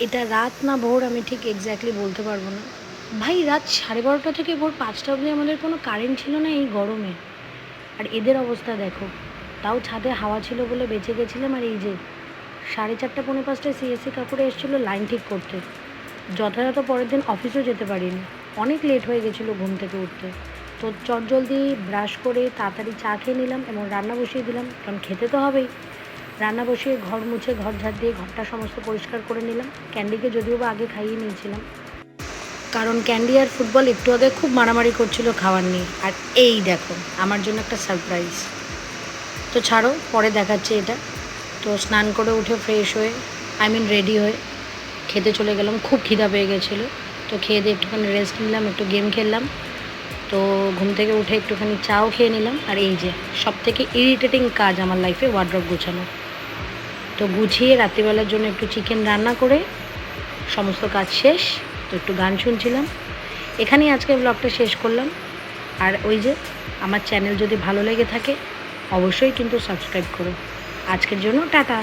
এটা রাত না ভোর আমি ঠিক এক্স্যাক্টলি বলতে পারবো না। ভাই রাত 12:30 থেকে ভোর 5টা অবধি আমাদের কোনো কারেন্ট ছিল না এই গরমে। আর এদের অবস্থা দেখো, তাও ছাদে হাওয়া ছিল বলে বেঁচে গেছিলাম। আর এই যে 4:30 পৌনে 5টায় সিএসসি কাকুরে এসেছিলো লাইন ঠিক করতে। যথাযথ পরের দিন অফিসেও যেতে পারিনি, অনেক লেট হয়ে গেছিলো ঘুম থেকে উঠতে। তো চটজলদি ব্রাশ করে তাড়াতাড়ি চা খেয়ে নিলাম এবং রান্না বসিয়ে দিলাম, কারণ খেতে তো হবেই। রান্না বসিয়ে ঘর মুছে ঘর ঝাড় দিয়ে ঘরটা সমস্ত পরিষ্কার করে নিলাম। ক্যান্ডিকে যদিও বা আগে খাইয়ে নিয়েছিলাম, কারণ ক্যান্ডি আর ফুটবল একটু আগে খুব মারামারি করছিল খাওয়ার নিয়ে। আর এই দেখো আমার জন্য একটা সারপ্রাইজ। তো ছাড়ো, পরে দেখাচ্ছে এটা। তো স্নান করে উঠে ফ্রেশ হয়ে রেডি হয়ে খেতে চলে গেলাম। খুব খিদা পেয়ে গেছিলো, তো খেয়ে দিয়ে একটুখানি রেস্ট নিলাম, একটু গেম খেললাম। তো ঘুম থেকে উঠে একটুখানি চাও খেয়ে নিলাম। আর এই যে সব থেকে ইরিটেটিং কাজ আমার লাইফে ওয়ার্ড্রপ গোছানো। তো গুছিয়ে রাত্রিবেলার জন্য একটু চিকেন রান্না করে সমস্ত কাজ শেষ। তো একটু গান শুনছিলাম। এখানেই আজকে ব্লগটা শেষ করলাম। আর ওই যে আমার চ্যানেল যদি ভালো লেগে থাকে অবশ্যই কিন্তু সাবস্ক্রাইব করো। আজকের জন্য টাটা।